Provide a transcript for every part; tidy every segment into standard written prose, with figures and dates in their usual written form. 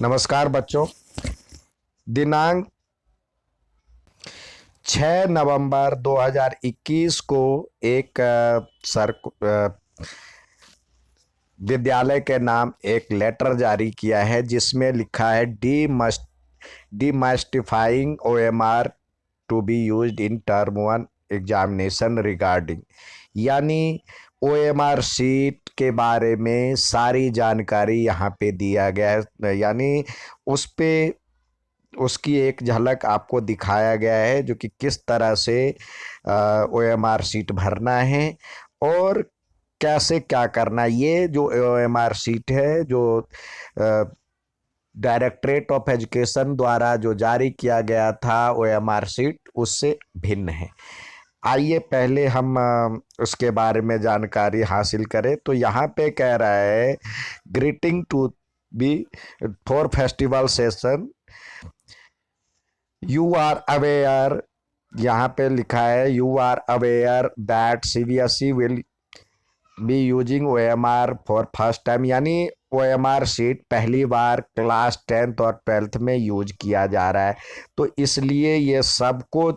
नमस्कार बच्चों। दिनांक 6 नवंबर 2021 को एक विद्यालय के नाम एक लेटर जारी किया है जिसमें लिखा है demystifying OMR to be used in term one examination regarding, यानी ओएमआर सीट के बारे में सारी जानकारी यहाँ पे दिया गया है। यानी उस पे उसकी एक झलक आपको दिखाया गया है जो कि किस तरह से ओएमआर सीट भरना है और कैसे क्या करना है। ये जो ओएमआर सीट है जो डायरेक्टरेट ऑफ एजुकेशन द्वारा जो जारी किया गया था ओएमआर सीट उससे भिन्न है। आइए पहले हम उसके बारे में जानकारी हासिल करें। तो यहाँ पे कह रहा है greeting to be for festival session you are aware, यहाँ पे लिखा है you are aware that CBSE will be using OMR for first time, यानी ओएमआर सीट पहली बार क्लास 10th और 12th में यूज किया जा रहा है। तो इसलिए ये सबको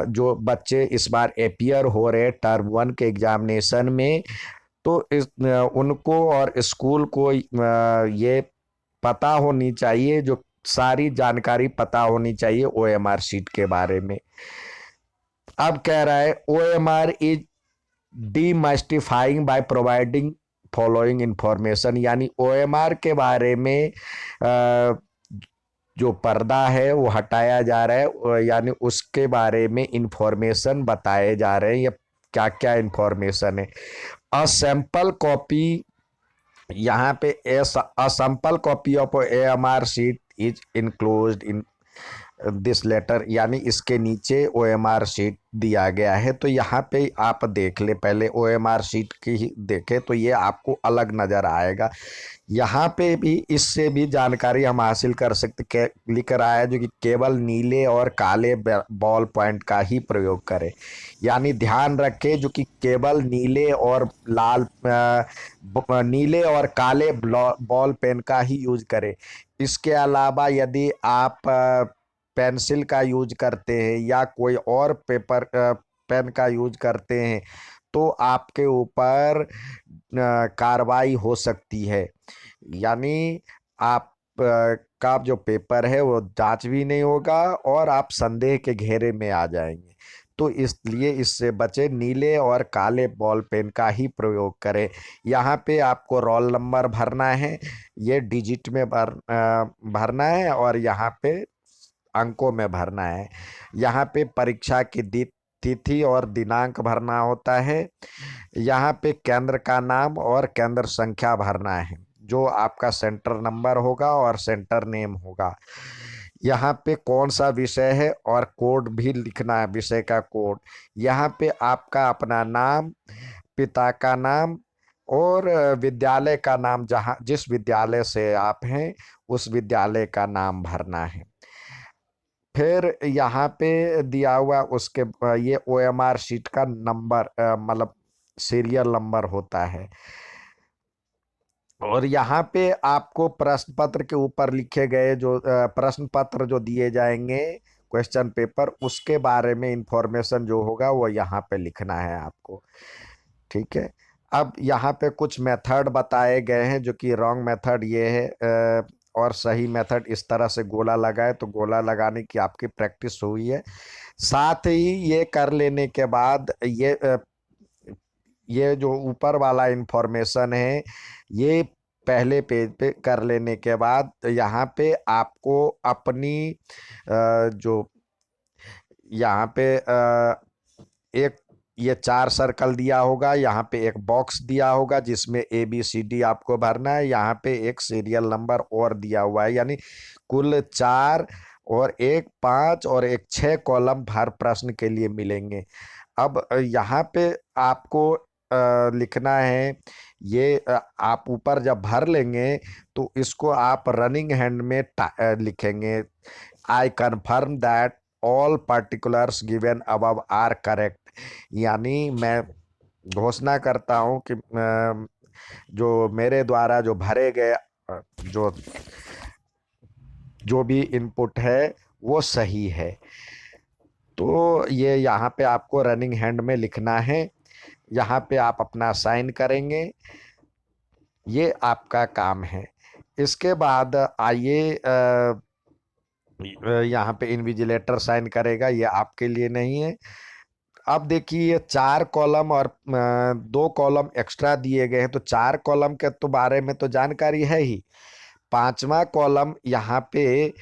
जो बच्चे इस बार अपियर हो रहे टर्म 1 के एग्जामिनेशन में, तो उनको और स्कूल को ये पता होनी चाहिए, जो सारी जानकारी पता होनी चाहिए ओएमआर सीट के बारे में। अब कह रहा है OMR is demystifying by providing following information, यानी ओएमआर के बारे में जो पर्दा है वो हटाया जा रहा है, यानी उसके बारे में इंफॉर्मेशन बताए जा रहे हैं। ये क्या क्या इंफॉर्मेशन है? अ सैंपल कॉपी, यहाँ पे a sample copy of OMR sheet is enclosed in this letter, यानी इसके नीचे ओएमआर सीट दिया गया है। तो यहाँ पे आप देख ले, पहले ओएमआर सीट की ही देखें तो ये आपको अलग नज़र आएगा। यहाँ पे भी इससे भी जानकारी हम हासिल कर सकते। लिख रहा है जो कि केवल नीले और काले बॉल पॉइंट का ही प्रयोग करें, यानी ध्यान रखें जो कि केवल नीले और नीले और काले बॉल पेन का ही यूज करें। इसके अलावा यदि आप पेंसिल का यूज करते हैं या कोई और पेपर पेन का यूज करते हैं तो आपके ऊपर कार्रवाई हो सकती है, यानी आप का जो पेपर है वो जांच भी नहीं होगा और आप संदेह के घेरे में आ जाएंगे। तो इसलिए इससे बचे, नीले और काले बॉल पेन का ही प्रयोग करें। यहाँ पे आपको रोल नंबर भरना है, ये डिजिट में भरना है और यहाँ पे अंकों में भरना है। यहाँ पे परीक्षा की तिथि और दिनांक भरना होता है। यहाँ पे केंद्र का नाम और केंद्र संख्या भरना है, जो आपका सेंटर नंबर होगा और सेंटर नेम होगा। यहाँ पे कौन सा विषय है और कोड भी लिखना है, विषय का कोड। यहाँ पे आपका अपना नाम, पिता का नाम और विद्यालय का नाम, जहाँ जिस विद्यालय से आप हैं उस विद्यालय का नाम भरना है। फिर यहाँ पे दिया हुआ उसके ये ओएमआर शीट का नंबर मतलब सीरियल नंबर होता है। और यहाँ पे आपको प्रश्न पत्र के ऊपर लिखे गए जो प्रश्न पत्र जो दिए जाएंगे, क्वेश्चन पेपर, उसके बारे में इंफॉर्मेशन जो होगा वो यहाँ पे लिखना है आपको। ठीक है। अब यहाँ पे कुछ मेथड बताए गए हैं जो कि रॉन्ग मेथड ये है, और सही मेथड इस तरह से गोला लगाए तो गोला लगाने की आपकी प्रैक्टिस हुई है। साथ ही ये कर लेने के बाद ये जो ऊपर वाला इंफॉर्मेशन है ये पहले पेज पे कर लेने के बाद यहाँ पे आपको अपनी जो यहाँ पे एक ये 4 सर्कल दिया होगा, यहाँ पे एक बॉक्स दिया होगा जिसमें ABCD आपको भरना है। यहाँ पे एक सीरियल नंबर और दिया हुआ है, यानी कुल 4 और एक 5 और एक 6 कॉलम हर प्रश्न के लिए मिलेंगे। अब यहाँ पे आपको लिखना है ये आप ऊपर जब भर लेंगे तो इसको आप रनिंग हैंड में लिखेंगे, I confirm that all particulars given above are correct, यानी मैं घोषणा करता हूँ कि जो मेरे द्वारा जो भरे गए जो जो भी इनपुट है वो सही है। तो ये यहाँ पे आपको रनिंग हैंड में लिखना है, यहाँ पे आप अपना साइन करेंगे, ये आपका काम है। इसके बाद आइए यहाँ पे इन्विजिलेटर साइन करेगा, ये आपके लिए नहीं है। अब देखिए ये 4 कॉलम और 2 कॉलम एक्स्ट्रा दिए गए हैं, तो 4 कॉलम के तो बारे में तो जानकारी है ही। 5वां कॉलम यहाँ पे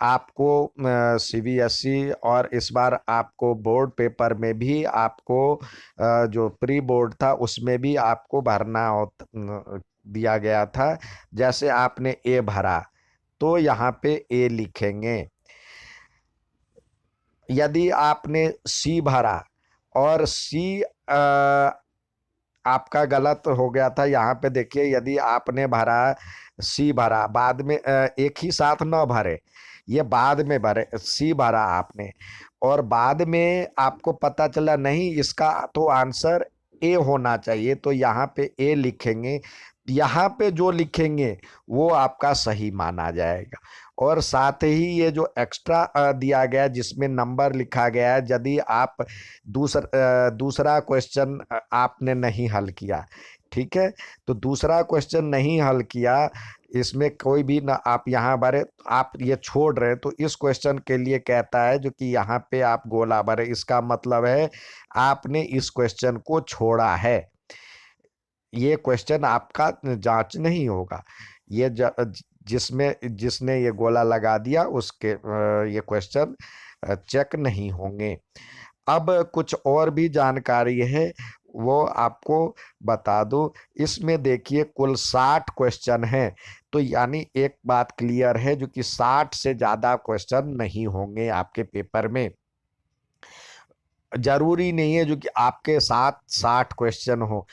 आपको सीबीएसई और इस बार आपको बोर्ड पेपर में भी आपको जो प्री बोर्ड था उसमें भी आपको भरना दिया गया था। जैसे आपने ए भरा तो यहाँ पे ए लिखेंगे। यदि आपने सी भरा और सी आपका गलत हो गया था, यहाँ पे देखिए यदि आपने भरा सी भरा बाद में एक ही साथ न भरे, ये बाद में भरे, सी भरा आपने और बाद में आपको पता चला नहीं इसका तो आंसर ए होना चाहिए, तो यहाँ पे ए लिखेंगे। यहाँ पे जो लिखेंगे वो आपका सही माना जाएगा। और साथ ही ये जो एक्स्ट्रा दिया गया जिसमें नंबर लिखा गया है, यदि आप दूसरा क्वेश्चन आपने नहीं हल किया, ठीक है, तो दूसरा क्वेश्चन नहीं हल किया, इसमें कोई भी ना आप यहाँ भरे, आप ये छोड़ रहे तो इस क्वेश्चन के लिए कहता है जो कि यहाँ पे आप गोला भरे, इसका मतलब है आपने इस क्वेश्चन को छोड़ा है, ये क्वेश्चन आपका जांच नहीं होगा। ये जिसमें जिसने ये गोला लगा दिया उसके ये क्वेश्चन चेक नहीं होंगे। अब कुछ और भी जानकारी है वो आपको बता दूं। इसमें देखिए कुल 60 क्वेश्चन हैं, तो यानी एक बात क्लियर है जो कि 60 से ज्यादा क्वेश्चन नहीं होंगे आपके पेपर में। जरूरी नहीं है जो कि आपके साथ 60 क्वेश्चन हो।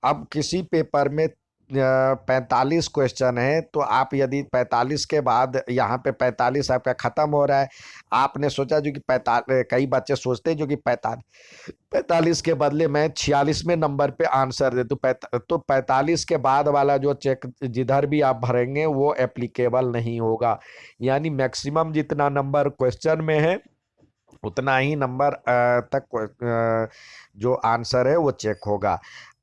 अब किसी पेपर में 45 क्वेश्चन है, तो आप यदि 45 के बाद यहाँ पे 45 आपका खत्म हो रहा है, आपने सोचा जो कि 45, कई बच्चे सोचते हैं जो कि 45 के बदले मैं 46वें नंबर पे आंसर दे, तो 45 के बाद वाला जो चेक जिधर भी आप भरेंगे वो एप्लीकेबल नहीं होगा। यानी मैक्सिमम जितना नंबर क्वेश्चन में है उतना ही नंबर तक जो आंसर है वो चेक होगा।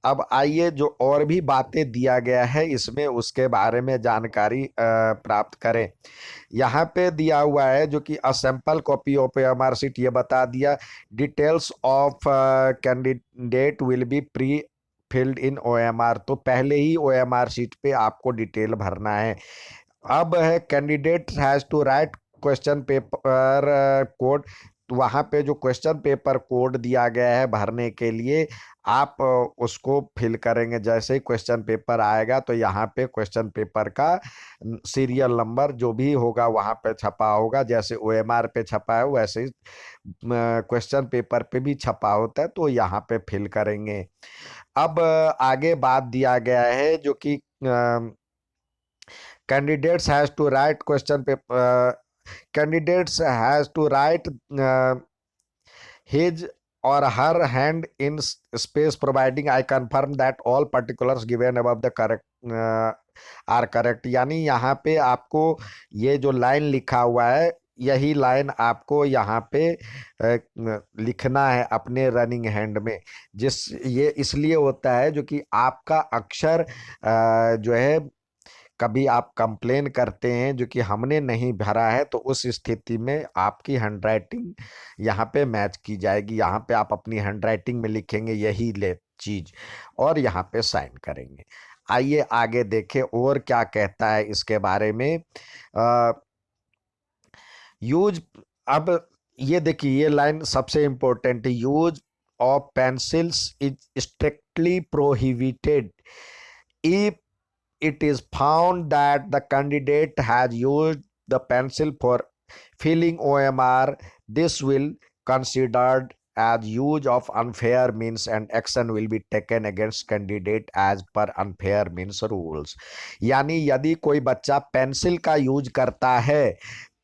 अब आइए जो और भी बातें दिया गया है इसमें उसके बारे में जानकारी प्राप्त करें। यहाँ पे दिया हुआ है जो कि अ sample copy of MR sheet, ये बता दिया। Details of candidate will be pre filled in OMR, तो पहले ही ओएमआर शीट पे आपको डिटेल भरना है। अब है candidate has to write question paper code, वहाँ पे जो क्वेश्चन पेपर कोड दिया गया है भरने के लिए आप उसको फिल करेंगे। जैसे ही क्वेश्चन पेपर आएगा तो यहाँ पे क्वेश्चन पेपर का सीरियल नंबर जो भी होगा वहाँ पे छपा होगा, जैसे ओएमआर पे छपा है वैसे ही क्वेश्चन पेपर पे भी छपा होता है, तो यहाँ पे फिल करेंगे। अब आगे बात दिया गया है जो कि candidates has to write question paper candidates has to write his or her hand in space providing I confirm that all particulars given above the correct are correct. यानी यहाँ पे आपको ये जो लाइन लिखा हुआ है यही लाइन आपको यहाँ पे लिखना है अपने रनिंग हैंड में। जिस ये इसलिए होता है जो कि आपका अक्षर जो है कभी आप कंप्लेन करते हैं जो कि हमने नहीं भरा है, तो उस स्थिति में आपकी हैंडराइटिंग यहाँ पे मैच की जाएगी। यहाँ पे आप अपनी हैंडराइटिंग में लिखेंगे यही ले चीज और यहाँ पे साइन करेंगे। आइए आगे देखें और क्या कहता है इसके बारे में। यूज, अब ये देखिए ये लाइन सबसे इंपॉर्टेंट है। Use of pencils is strictly prohibited if it is found that the candidate has used the pencil for filling OMR. This will considered as use of unfair means and action will be taken against candidate as per unfair means rules। यानी यदि कोई बच्चा pencil का use करता है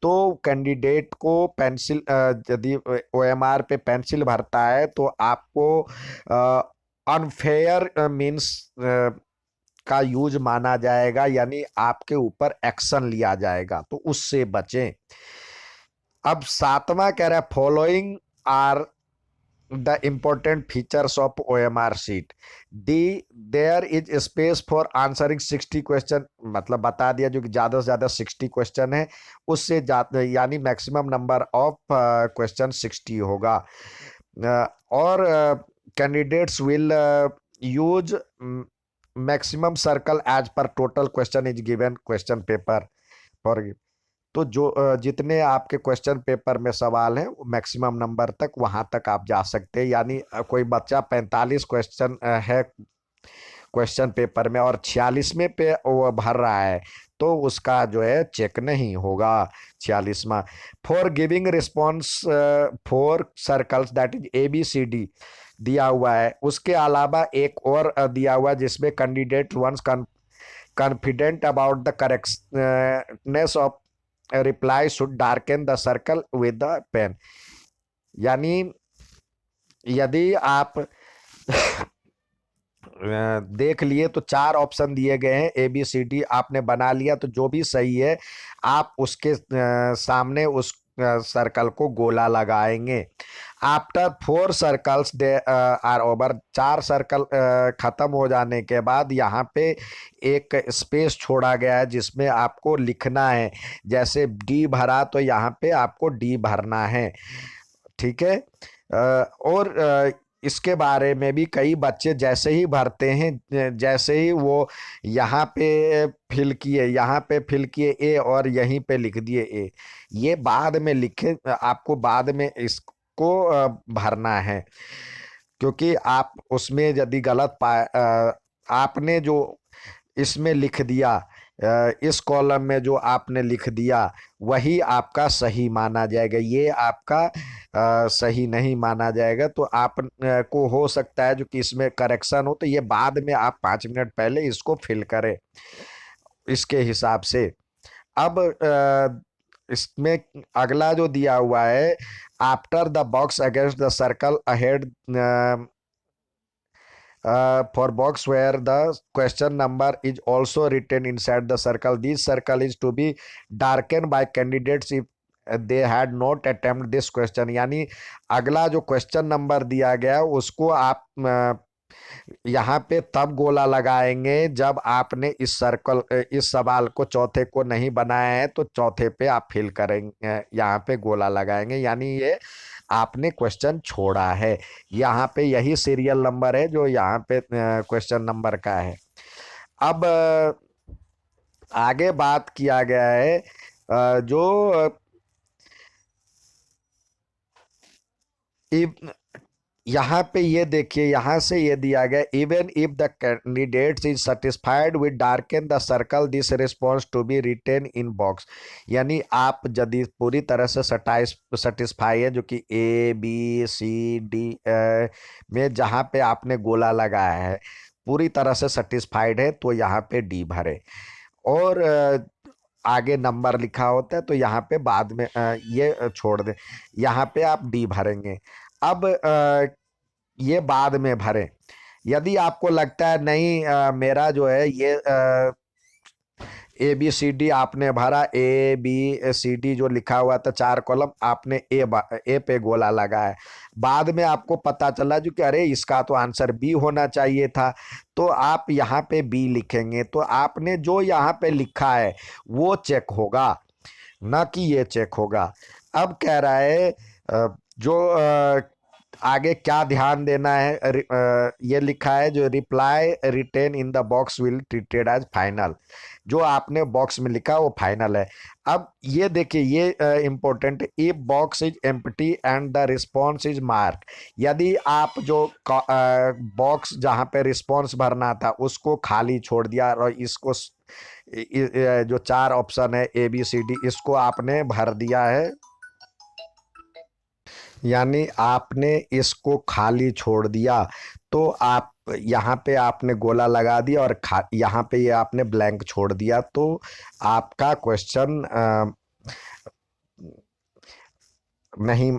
तो candidate को pencil यदि ओएमआर पे पेंसिल भरता है तो आपको अनफेयर मीन्स का यूज माना जाएगा, यानी आपके ऊपर एक्शन लिया जाएगा, तो उससे बचें। अब सातवां कह रहा है following are the important features of OMR sheet. D, there is space for answering 60 question, मतलब बता दिया जो कि ज्यादा से ज्यादा 60 क्वेश्चन है, उससे ज्यादा यानी मैक्सिमम नंबर ऑफ क्वेश्चन 60 होगा। और candidates will use maximum circle as per total question is given question paper for. तो जो जितने आपके क्वेश्चन पेपर में सवाल हैं, मैक्सिमम नंबर तक वहां तक आप जा सकते हैं। यानी कोई बच्चा 45 क्वेश्चन है क्वेश्चन पेपर में और 46वें पे वो भर रहा है, तो उसका जो है चेक नहीं होगा 46वां। For giving response four circles that is ABCD दिया हुआ है। उसके अलावा एक और दिया हुआ है जिसमें candidate once confident about the correctness of a reply should darken the circle with the pen। यानी यदि आप देख लिए तो चार ऑप्शन दिए गए हैं, ABCD आपने बना लिया तो जो भी सही है आप उसके सामने उस सर्कल को गोला लगाएंगे। After 4 circles they are over, 4 circle खत्म हो जाने के बाद यहाँ पे एक स्पेस छोड़ा गया है जिसमें आपको लिखना है। जैसे D भरा तो यहाँ पे आपको D भरना है, ठीक है। और इसके बारे में भी कई बच्चे जैसे ही भरते हैं, जैसे ही वो यहाँ पे फिल किए, यहाँ पे फिल किए A और यहीं पे लिख दिए A, ये बाद में लिखे, आपको बाद में इसको भरना है। क्योंकि आप उसमें यदि गलत आपने जो इसमें लिख दिया, इस कॉलम में जो आपने लिख दिया वही आपका सही माना जाएगा, ये आपका सही नहीं माना जाएगा। तो आप को हो सकता है जो कि इसमें करेक्शन हो, तो ये बाद में आप 5 मिनट पहले इसको फिल करें इसके हिसाब से। अब इसमें अगला जो दिया हुआ है, after the box against the circle ahead for box where the question number is also written inside the circle, this circle is to be darkened by candidates if they had not attempt this question। यानी अगला जो question number दिया गया उसको आप यहाँ पे तब गोला लगाएंगे जब आपने इस सवाल को चौथे को नहीं बनाया है, तो चौथे पे आप फिल करेंगे, यहाँ पे गोला लगाएंगे, यानी ये आपने क्वेश्चन छोड़ा है। यहाँ पे यही सीरियल नंबर है जो यहाँ पे क्वेश्चन नंबर का है। अब आगे बात किया गया है जो यहाँ पे ये देखिए, यहाँ से ये दिया गया, even if the candidate is satisfied with darken the circle this response to be written in box. यानी आप यदि पूरी तरह से सेटिस्फाई है, जो कि ABCD में जहाँ पे आपने गोला लगाया है पूरी तरह से सेटिस्फाइड है, तो यहाँ पे D भरे। और आगे नंबर लिखा होता है तो यहाँ पे बाद में ये छोड़ दें, यहाँ पे आप D भरेंगे। अब ये बाद में भरें। यदि आपको लगता है नहीं मेरा जो है ये ABCD आपने भरा, ABCD जो लिखा हुआ था 4 कॉलम, आपने ए पे गोला लगाया, बाद में आपको पता चला जो कि अरे इसका तो आंसर B होना चाहिए था, तो आप यहाँ पे B लिखेंगे, तो आपने जो यहाँ पे लिखा है वो चेक होगा, ना कि ये चेक होगा। अब कह रहा है जो आगे क्या ध्यान देना है, ये लिखा है जो reply written in the box will treated as final, जो आपने बॉक्स में लिखा वो फाइनल है। अब ये देखिए, ये important, if box is empty and the response is mark. यदि आप जो बॉक्स जहाँ पे रिस्पॉन्स भरना था उसको खाली छोड़ दिया और इसको जो 4 ऑप्शन है ABCD इसको आपने भर दिया है, यानी आपने इसको खाली छोड़ दिया, तो आप यहाँ पे आपने गोला लगा दिया और यहाँ पे ये आपने ब्लैंक छोड़ दिया, तो आपका क्वेश्चन नहीं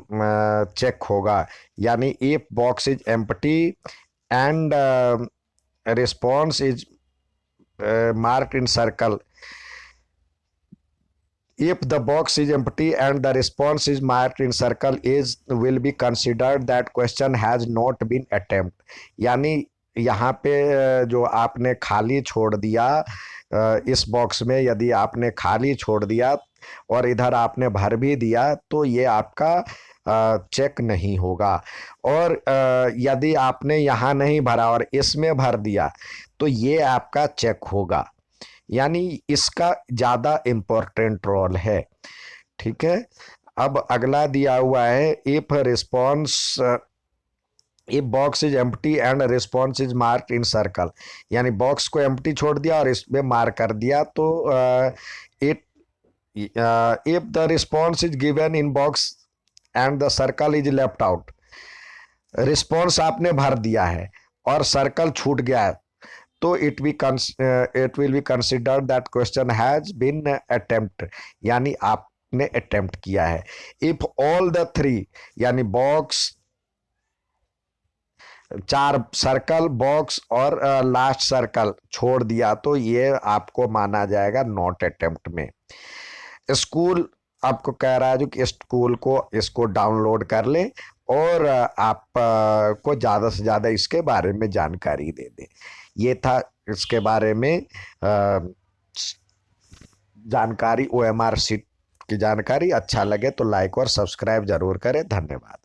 चेक होगा। यानी if box is empty and response is marked in circle. If the box is empty and the response is marked in circle, is will be considered that question has not been attempt. यानी यहाँ पे जो आपने खाली छोड़ दिया, इस box में यदि आपने खाली छोड़ दिया और इधर आपने भर भी दिया तो ये आपका चेक नहीं होगा। और यदि आपने यहाँ नहीं भरा और इसमें भर दिया तो ये आपका चेक होगा। यानी इसका ज़्यादा इम्पोर्टेंट रोल है। ठीक है। अब अगला दिया हुआ है, if response, if box is empty and response is marked in circle, यानी बॉक्स को एम्प्टी छोड़ दिया और इसमें मार्क कर दिया तो it, if the response is given in box and the circle is left out, response आपने भर दिया है और सर्कल छूट गया है तो it will be considered that question has been attempt, यानी आपने अटेम्प्ट किया है। इफ ऑल द थ्री, यानी बॉक्स, चार सर्कल, बॉक्स और लास्ट सर्कल छोड़ दिया तो ये आपको माना जाएगा नॉट अटेम्प्ट में। स्कूल आपको कह रहा है जो कि स्कूल को इसको डाउनलोड कर ले और आप को ज़्यादा से ज़्यादा इसके बारे में जानकारी दे दे। ये था इसके बारे में जानकारी, OMR शीट की जानकारी। अच्छा लगे तो लाइक और सब्सक्राइब जरूर करें। धन्यवाद।